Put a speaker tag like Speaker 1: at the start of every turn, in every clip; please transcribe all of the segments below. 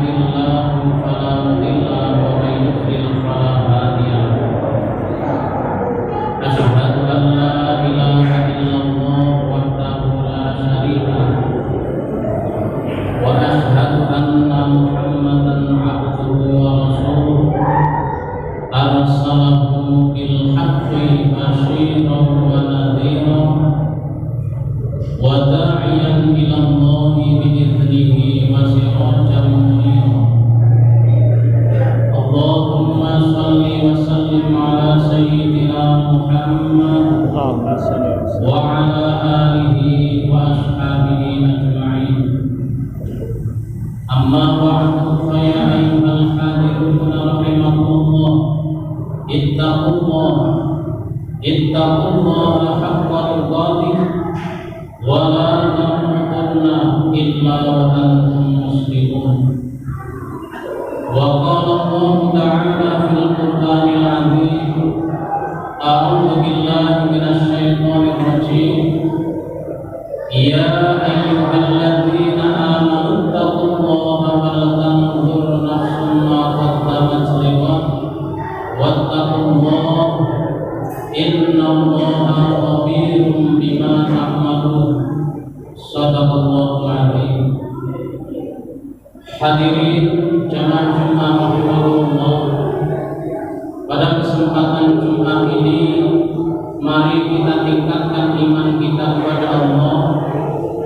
Speaker 1: يهده الله فلا مضل له ومن يضلل فلا هادي له أشهد أن لا إله إلا الله وحده لا شريك له وأشهد أن محمدا عبده ورسوله أرسله بالحق بشيرا ونذيرا وداعيا إلى الله بإذنه وسراجا منيرا اللهم صل وسلم على سيدنا محمد وعلى آله وأصحابه أجمعين أما بعد فيا أيها الحاضرون رحمكم الله اتقوا الله حق تقاته ولا تموتن إلا وأنتم مسلمون وقال الله تعالى في القرآن العظيم أعوذ بالله من الشيطان الرجيم يا أيها الذين آمنوا اتقوا الله ولتنظر نفس ما قدمت لغد واتقوا الله إن الله خبير بما تعملون صدق الله العظيم. Hadirin jamaah Jumat rahimahullah, pada kesempatan Jumat ini mari kita tingkatkan iman kita kepada Allah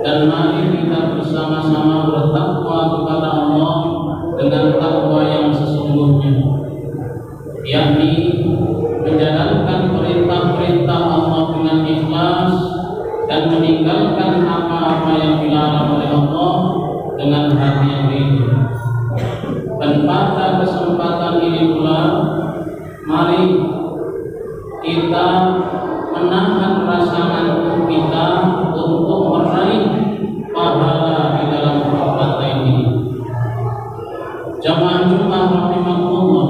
Speaker 1: dan mari kita bersama-sama bertakwa kepada Allah dengan takwa yang sesungguhnya, yakni menjalankan perintah-perintah Allah dengan ikhlas dan meninggalkan apa-apa yang dilarang oleh Allah dengan hati yang rindu. Dan pada kesempatan ini pula mari kita menahan rasa ngantuk kita untuk meraih pahala di dalam perbuatan ini. Jamaah Jumat rahimahullah,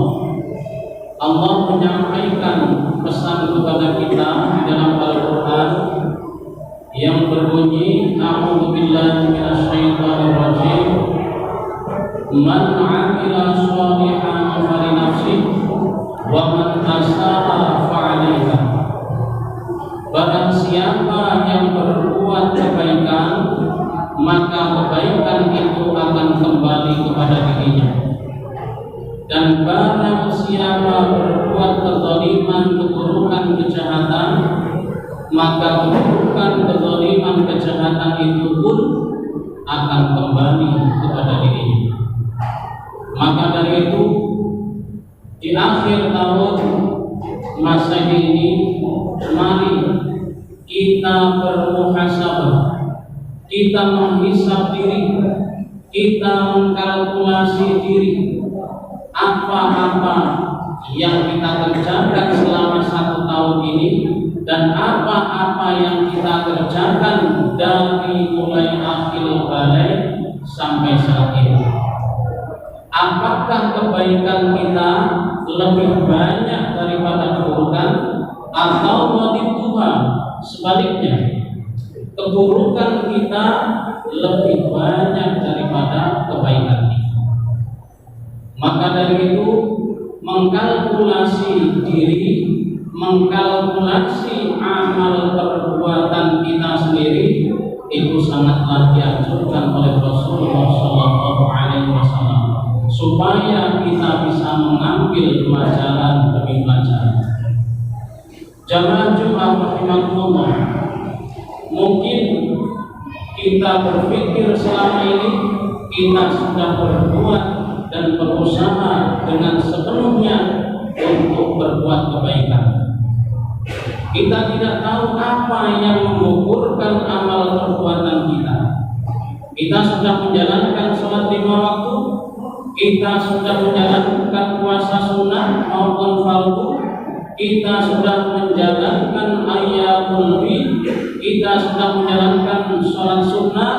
Speaker 1: Allah menyampaikan pesan kepada kita dalam Al-Quran yang berbunyi A'udzu billahi minasyaitonir rajim Man 'amila shalihan falinafsihi wa man asaa fa'alaiha. Barang siapa yang berbuat kebaikan, maka kebaikan itu akan kembali kepada dirinya. Dan barang siapa berbuat kezaliman, keburukan, kejahatan, maka keburukan, kezaliman, kejahatan itu pun akan kembali kepada dirinya. Maka dari itu di akhir tahun Masehi ini mari kita bermuhasabah, kita menghisab diri, kita mengkalkulasi diri apa-apa yang kita kerjakan selama 1 tahun ini dan apa-apa yang kita kerjakan dari mulai akhir balai sampai saat ini. Apakah kebaikan kita lebih banyak daripada keburukan, atau wadidduha sebaliknya, keburukan kita lebih banyak daripada kebaikan kita? Maka dari itu mengkalkulasi diri, mengkalkulasi amal perbuatan kita sendiri itu sangatlah dianjurkan oleh Rasulullah SAW supaya kita bisa mengambil pelajaran demi pelajaran. Jamaah Jumat rahimahullah, mungkin kita berpikir selama ini kita sudah berbuat dan berusaha dengan sepenuhnya untuk berbuat kebaikan. Kita tidak tahu apa yang mengukurkan amal perbuatan kita. Kita sudah menjalankan sholat 5 waktu, kita sudah menjalankan puasa sunnah maupun fardu, kita sudah menjalankan ayyamul bid, kita sudah menjalankan sholat sunnah,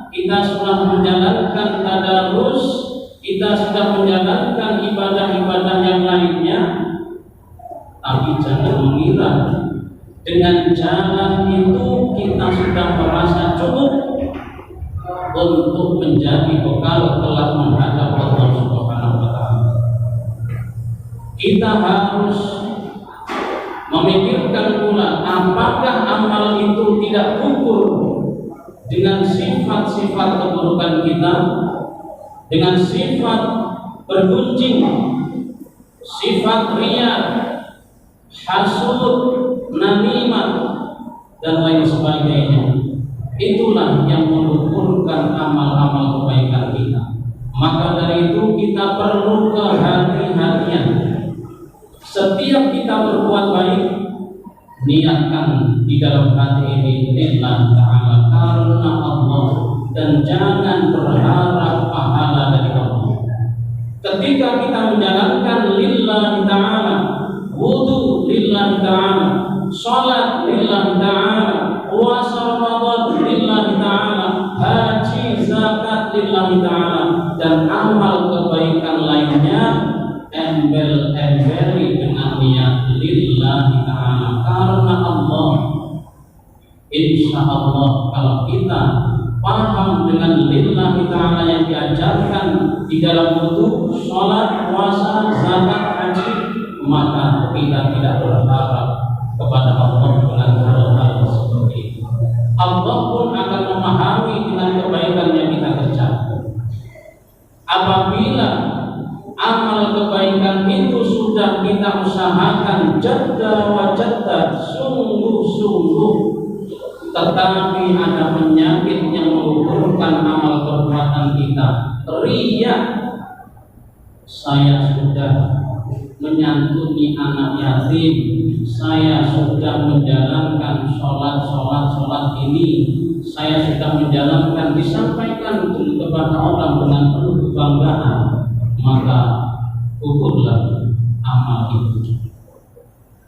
Speaker 1: kita sudah menjalankan tadarus, kita sudah menjalankan ibadah-ibadah yang lainnya. Tapi jangan mengira dengan jalan itu kita sudah merasa cukup untuk menjadi bekal kelak menghadap Allah kita harus memikirkan pula apakah amal itu tidak gugur dengan sifat-sifat keburukan kita, dengan sifat bergunjing, sifat riya, hasud, namimah, dan lain sebagainya. Itulah yang mengukurkan amal-amal kebaikan kita. Maka dari itu kita perlu kehati-hatian. Setiap kita berbuat baik, niatkan di dalam hati ini lillah ta'ala, karena Allah, dan jangan berharap pahala dari Allah. Ketika kita menjalankan lillah ta'ala, wudu lillah ta'ala, salat lillah ta'ala, puasa Ramadan lillah ta'ala, haji zakat lillah ta'ala, dan amal kebaikan lainnya embel-embeli dengan niat lillah ta'ala, karena Allah. Insya Allah kalau kita paham dengan lillah ta'ala yang diajarkan di dalam wudu, salat, puasa, zakat, haji, maka kita tidak berharap kepada Allah dengan hal-hal seperti itu. Allah pun akan memahami dengan kebaikan yang kita kerjakan. Apabila amal kebaikan itu sudah kita usahakan jadda wa jadda, sungguh-sungguh, tetapi ada penyakit yang menggugurkan amal perbuatan kita, riya. Saya sudah menyantuni anak yatim, saya sudah menjalankan sholat ini, saya sudah menjalankan, disampaikan kepada orang dengan penuh kebanggaan, maka gugurlah amal itu.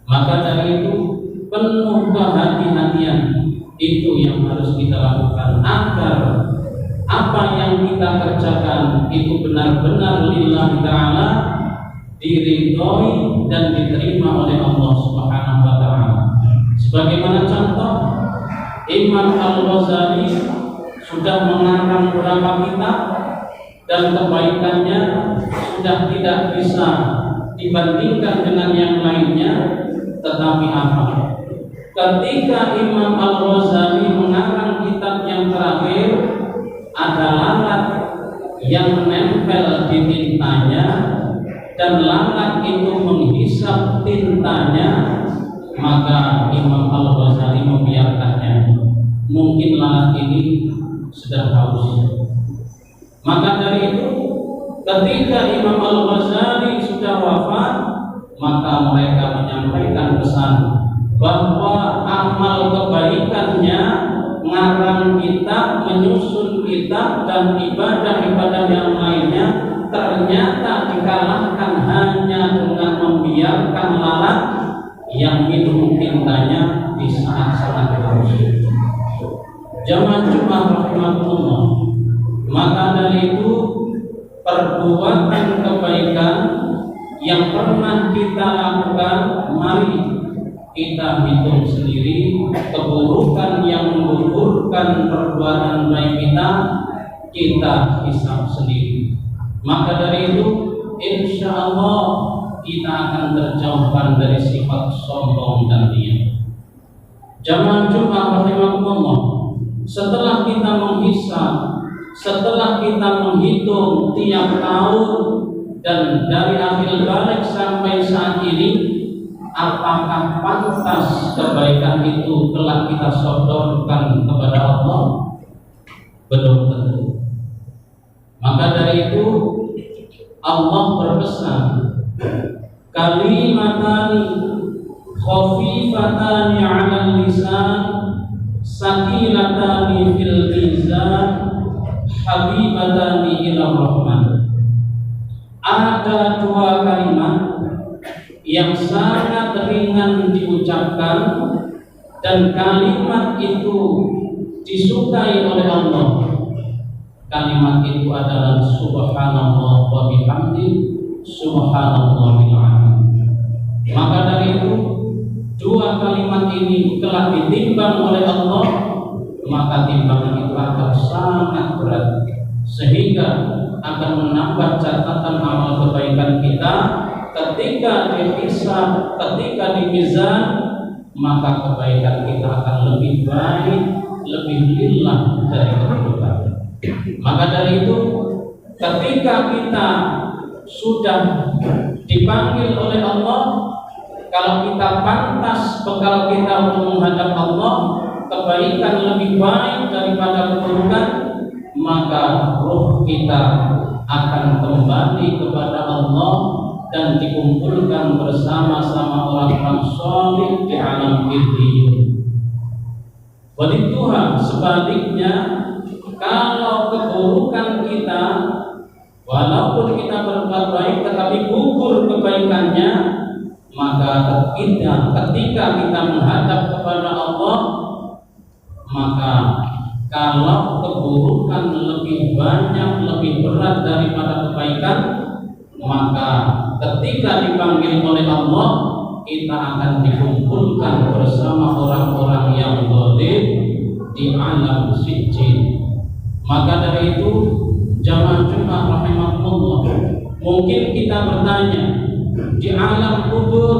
Speaker 1: Maka dari itu penuh kehati-hatian itu yang harus kita lakukan agar apa yang kita kerjakan itu benar-benar lillah ta'ala, diridhoi dan diterima oleh Allah Subhanahu wa ta'ala. Sebagaimana contoh, Imam Al-Ghazali sudah mengarang beberapa kitab dan kebaikannya sudah tidak bisa dibandingkan dengan yang lainnya. Tetapi apa? Ketika Imam Al-Ghazali mengarang kitab yang terakhir, ada lalat yang menempel di tintanya dan lalat itu menghisap tintanya, maka Imam Al-Ghazali membiarkannya. Mungkin lalat ini sedang haus. Maka dari itu, ketika Imam Al-Ghazali sudah wafat, maka mereka menyampaikan pesan bahwa amal kebaikannya, ngarang kitab, menyusun kitab, dan ibadah-ibadah yang lainnya ternyata dikalahkan hanya dengan membiarkan lalat yang minum tintanya di saat-saat haus. Jamaah Jumat rahimahullah. Maka dari itu perbuatan kebaikan yang pernah kita lakukan, mari kita hitung sendiri. Keburukan yang menggugurkan perbuatan baik kita hisab sendiri. Maka dari itu insya Allah kita akan terjauhkan dari sifat sombong dan riya. Jamaah Jumat rahimahullah, setelah kita menghisab, setelah kita menghitung tiap tahun dan dari akhir balik sampai saat ini, apakah pantas kebaikan itu telah kita sodorkan kepada Allah? Belum tentu. Maka dari itu Allah berpesan, kalimatani khafifatani 'alal lisan, sakilatani fil mizan, habibatani ila rahman. Ada dua kalimat yang sangat ringan diucapkan dan kalimat itu disukai oleh Allah. Kalimat itu adalah subhanallah wa bihamdi, subhanallahil azim. Maka dari itu dua kalimat ini telah ditimbang oleh Allah, maka timbangan itu akan sangat berat sehingga akan menambah catatan amal kebaikan kita ketika dihisab, ketika dimizan, maka kebaikan kita akan lebih baik, lebih lillah dari keburukan. Maka dari itu, ketika kita sudah dipanggil oleh Allah, kalau kita pantas bekal kita untuk menghadap Allah, kebaikan lebih baik daripada keburukan, maka roh kita akan kembali kepada Allah dan dikumpulkan bersama-sama orang-orang saleh di alam iliyun. Walituha, sebaliknya, kalau keburukan kita, walaupun kita berbuat baik tetapi gugur kebaikannya, maka ketika kita menghadap kepada Allah, maka kalau keburukan lebih banyak, lebih berat daripada kebaikan, maka ketika dipanggil oleh Allah, kita akan dikumpulkan bersama orang-orang yang zalim di alam sijjin. Maka dari itu, jamaah Jumat rahimahumullah, mungkin kita bertanya, di alam kubur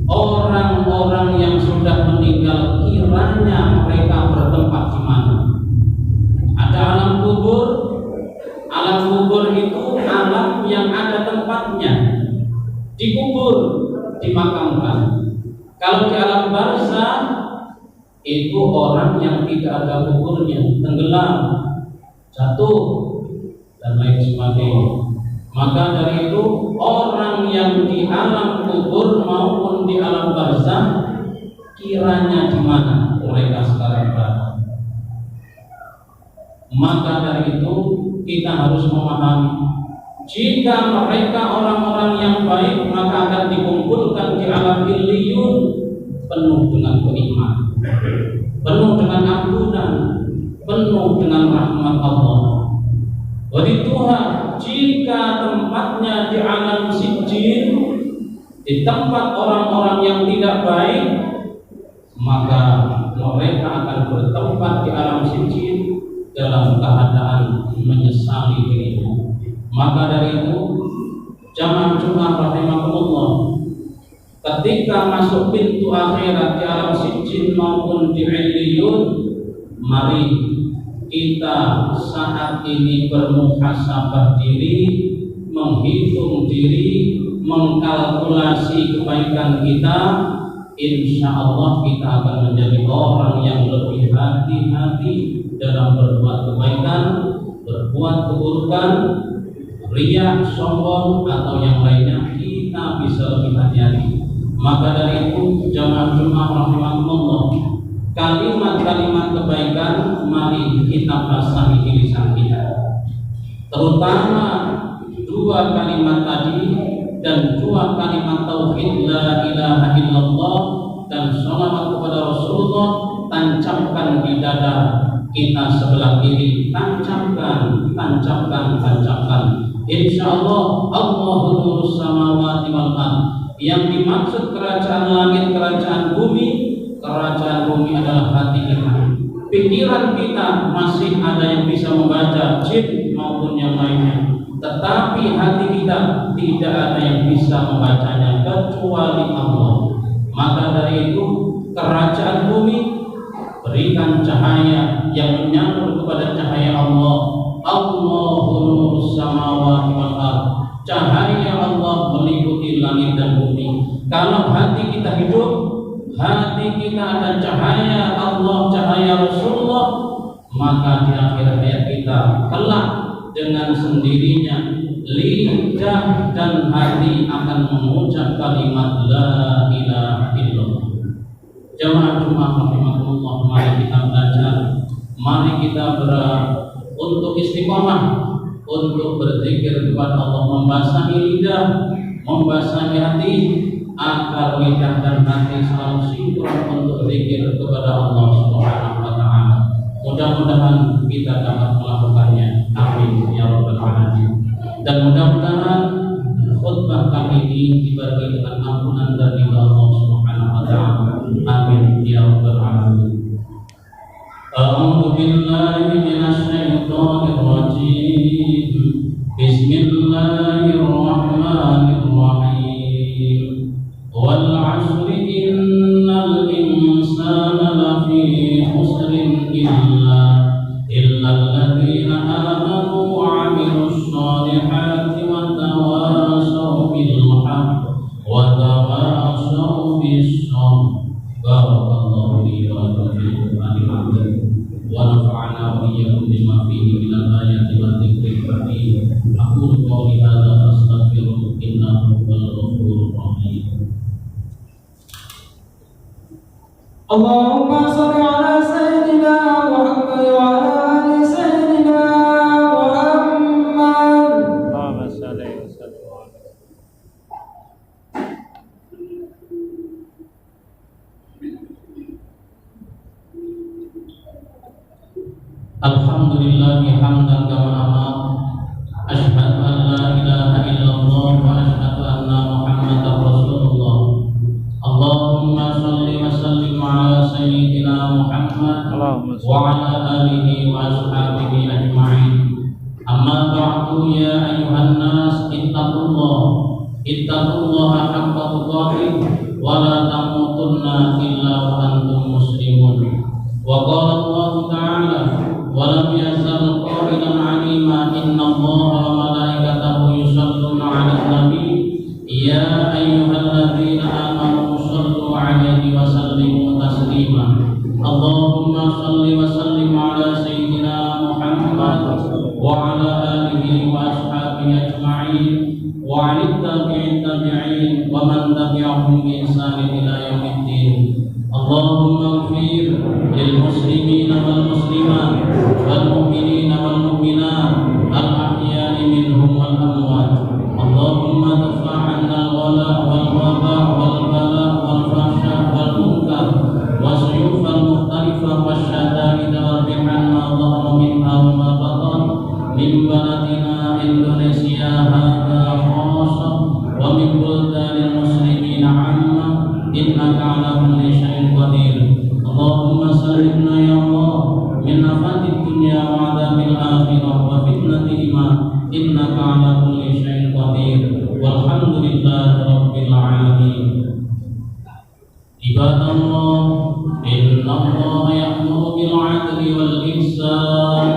Speaker 1: orang-orang yang sudah meninggal, kiranya mereka bertempat di mana? Ada alam kubur. Alam kubur itu alam yang ada tempatnya. Dikubur, dimakamkan. Kalau di alam barzah, itu orang yang tidak ada kuburnya, tenggelam, jatuh, dan lain sebagainya. Maka dari itu, orang yang di alam kubur maupun di alam barzah, kiranya di mana mereka sekarang berada. Maka dari itu, kita harus memahami, jika mereka orang-orang yang baik, maka akan dikumpulkan di alam illiyun penuh dengan kenikmatan, penuh dengan ampunan, penuh dengan rahmat Allah. Walituha, jika tempatnya di alam sijjin, di tempat orang-orang yang tidak baik, maka mereka akan bertempat di alam sijjin dalam keadaan menyesali dirinya. Maka dari itu, jamaah Jumat rahimahumullah, ketika masuk pintu akhirat di alam sijjin maupun di illiyun, mari kita saat ini bermuhasabah diri, menghitung diri, mengkalkulasi kebaikan kita. Insya Allah kita akan menjadi orang yang lebih hati-hati dalam berbuat kebaikan, berbuat keburukan, riya, sombong, atau yang lainnya, kita bisa lebih hati-hati. Maka dari itu, jamaah Jumat rahimahumullah, kalimat-kalimat kebaikan mari kita basahi di lisan kita, terutama dua kalimat tadi dan dua kalimat tauhid la ilaha illallah dan sholawat kepada Rasulullah. Tancapkan di dada kita sebelah kiri, tancapkan. Insyaallah Allahu nurus samawati wal ardh. Yang dimaksud kerajaan langit, kerajaan bumi adalah hati kita. Pikiran kita masih ada yang bisa membaca, jin maupun yang lainnya, tetapi hati kita tidak ada yang bisa membacanya kecuali Allah. Maka dari itu, kerajaan bumi berikan cahaya yang menyambut kepada cahaya Allah. Allahu nurus samawati wal ardh. Cahaya Allah meliputi langit dan bumi. Kalau hati kita hidup, hati kita ada cahaya Allah, cahaya Rasulullah, maka di akhir hayat kita kelak dengan sendirinya lidah dan hati akan mengucap kalimat la ilaha illallah. Jamaah Jumat rahimahumullah, mari kita belajar, mari kita untuk istiqomah, untuk berzikir kepada Allah, membasahi lidah, membasahi hati, agar lidah dan hati selalu sinkron untuk zikir kepada Allah Subhanahu wa taala. Mudah-mudahan kita dapat melakukannya. Amin ya rabbal alamin. Dan mudah-mudahan khutbah kali ini diberi dengan ampunan dari Allah Subhanahu wa taala. Amin ya rabbal alamin. A'udzu billahi minasy syaithanir rajim. Bismillahirrahmanirrahim. hadza fastaghfiruhu innahu huwal ghafurur rahim.
Speaker 2: Allahumma shalli ala sayyidina Muhammad wa ala ali sayyidina Muhammad.
Speaker 3: Allahumma shalli wa sallim.
Speaker 1: Alhamdulillah hamdan kama amar. Asyhadu an la ilaha illallah wa asyhadu anna Muhammadar Rasulullah. Allahumma shalli wa sallim ala sayyidina Muhammad wa ala alihi wa ashabihi ajma'in. Amma ba'du ya ayyuhan nas ittaqullaha haqqa tuqatih wa la tamutunna illa wa antum muslimun. Wa qala Allah ta'ala wa lam yazal qailan 'alima inna Allaha wa malaikatahu yusholluna 'alan nabi ya ayyuhalladzina amanu shallu 'alaihi wa sallimu taslima. Allahumma shalli wa sallim 'ala sayyidina Muhammad wa 'ala alihi wa ashabihi ajma'in wa 'ala tabi'in wa man tabi'ahum bi ihsanin ila yaumiddin. Allahumma ighfir lil muslimina wal muslimat wal mu'minina wal mu'minat al ahya'i minhum wal amwat. Allahumma dafa' 'anna al ghala wal waba wal bala wal fahsya wal munkar wasuyuf al mukhtalifah wasyada'id wal bihan ma dhahara minha wa ma batan min baladina Indonesia hadza khassa wa min buldanil muslimina 'amma innaka 'ala kulli syai'in qadir. Allahumma salimna ya Allah min afatid dunya wa 'adzabil akhirah wa fitnatihima innaka 'ala kulli syai'in qadir. Walhamdulillahi rabbil alamin. Ibadallah innallaha ya'muru bil 'adli wal ihsan